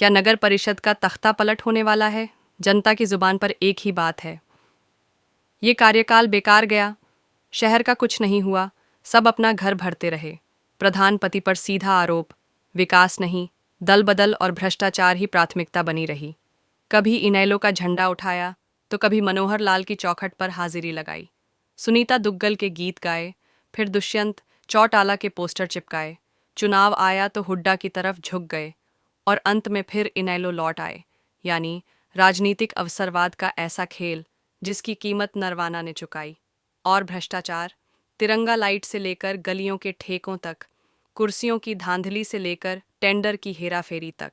क्या नगर परिषद का तख्ता पलट होने वाला है? जनता की जुबान पर एक ही बात है, ये कार्यकाल बेकार गया, शहर का कुछ नहीं हुआ, सब अपना घर भरते रहे। प्रधानपति पर सीधा आरोप, विकास नहीं, दल बदल और भ्रष्टाचार ही प्राथमिकता बनी रही। कभी इनेलो का झंडा उठाया तो कभी मनोहर लाल की चौखट पर हाजिरी लगाई। सुनीता दुग्गल के गीत गाए, फिर दुष्यंत चौटाला के पोस्टर चिपकाए। चुनाव आया तो हुड्डा की तरफ झुक गए और अंत में फिर इनेलो लौट आए। यानी राजनीतिक अवसरवाद का ऐसा खेल जिसकी कीमत नरवाना ने चुकाई। और भ्रष्टाचार, तिरंगा लाइट से लेकर गलियों के ठेकों तक, कुर्सियों की धांधली से लेकर टेंडर की हेराफेरी तक,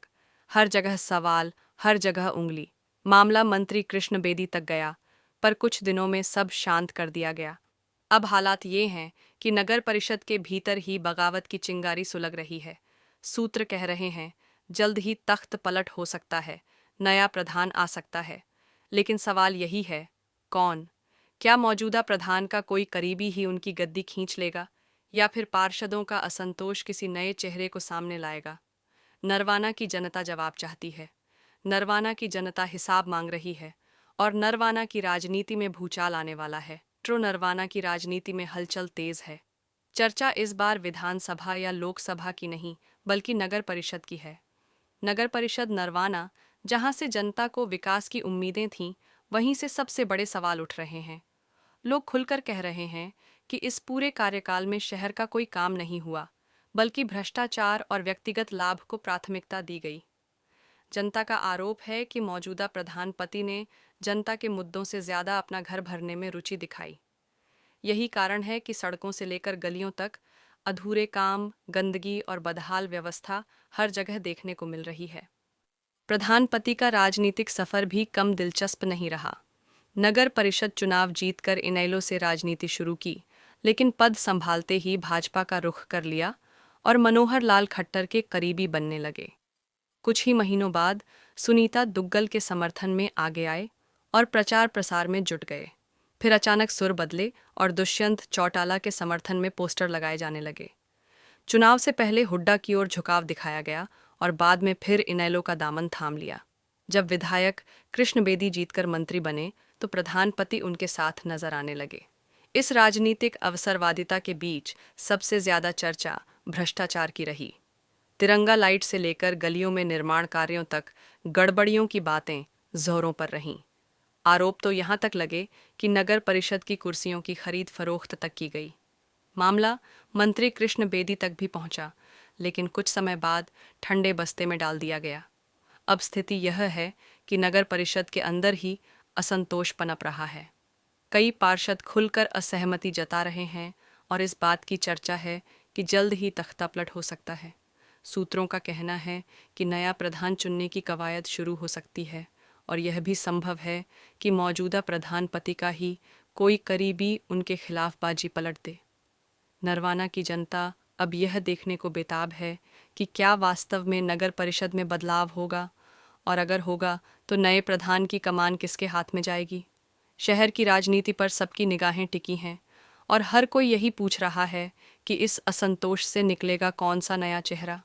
हर जगह सवाल, हर जगह उंगली। मामला मंत्री कृष्ण बेदी तक गया, पर कुछ दिनों में सब शांत कर दिया गया। अब हालात ये हैं कि नगर परिषद के भीतर ही बगावत की चिंगारी सुलग रही है। सूत्र कह रहे हैं जल्द ही तख्त पलट हो सकता है, नया प्रधान आ सकता है। लेकिन सवाल यही है, कौन? क्या मौजूदा प्रधान का कोई करीबी ही उनकी गद्दी खींच लेगा, या फिर पार्षदों का असंतोष किसी नए चेहरे को सामने लाएगा? नरवाना की जनता जवाब चाहती है, नरवाना की जनता हिसाब मांग रही है, और नरवाना की राजनीति में भूचाल आने वाला है। नरवाना की राजनीति में हलचल तेज है। चर्चा इस बार विधानसभा या लोकसभा की नहीं, बल्कि नगर परिषद की है। नगर परिषद नरवाना, जहां से जनता को विकास की उम्मीदें थीं, वहीं से सबसे बड़े सवाल उठ रहे हैं। लोग खुलकर कह रहे हैं कि इस पूरे कार्यकाल में शहर का कोई काम नहीं हुआ, बल्कि भ्रष्टाचार और व्यक्तिगत लाभ को प्राथमिकता दी गई। जनता का आरोप है कि मौजूदा प्रधानपति ने जनता के मुद्दों से ज्यादा अपना घर भरने में रुचि दिखाई। यही कारण है कि सड़कों से लेकर गलियों तक अधूरे काम, गंदगी और बदहाल व्यवस्था हर जगह देखने को मिल रही है। प्रधानपति का राजनीतिक सफर भी कम दिलचस्प नहीं रहा। नगर परिषद चुनाव जीतकर इनेलो से राजनीति शुरू की, लेकिन पद संभालते ही भाजपा का रुख कर लिया और मनोहर लाल खट्टर के करीबी बनने लगे। कुछ ही महीनों बाद सुनीता दुग्गल के समर्थन में आगे आए और प्रचार प्रसार में जुट गए। फिर अचानक सुर बदले और दुष्यंत चौटाला के समर्थन में पोस्टर लगाए जाने लगे। चुनाव से पहले हुड्डा की ओर झुकाव दिखाया गया और बाद में फिर इनेलो का दामन थाम लिया। जब विधायक कृष्ण बेदी जीतकर मंत्री बने तो प्रधानपति उनके साथ नजर आने लगे। इस राजनीतिक अवसरवादिता के बीच सबसे ज्यादा चर्चा भ्रष्टाचार की रही। तिरंगा लाइट से लेकर गलियों में निर्माण कार्यों तक गड़बड़ियों की बातें जोरों पर रहीं। आरोप तो यहाँ तक लगे कि नगर परिषद की कुर्सियों की खरीद फरोख्त तक की गई। मामला मंत्री कृष्ण बेदी तक भी पहुंचा, लेकिन कुछ समय बाद ठंडे बस्ते में डाल दिया गया। अब स्थिति यह है कि नगर परिषद के अंदर ही असंतोष पनप रहा है। कई पार्षद खुलकर असहमति जता रहे हैं और इस बात की चर्चा है कि जल्द ही तख्तापलट हो सकता है। सूत्रों का कहना है कि नया प्रधान चुनने की कवायद शुरू हो सकती है और यह भी संभव है कि मौजूदा प्रधानपति का ही कोई करीबी उनके खिलाफ बाजी पलट दे। नरवाना की जनता अब यह देखने को बेताब है कि क्या वास्तव में नगर परिषद में बदलाव होगा, और अगर होगा तो नए प्रधान की कमान किसके हाथ में जाएगी। शहर की राजनीति पर सबकी निगाहें टिकी हैं और हर कोई यही पूछ रहा है कि इस असंतोष से निकलेगा कौन सा नया चेहरा।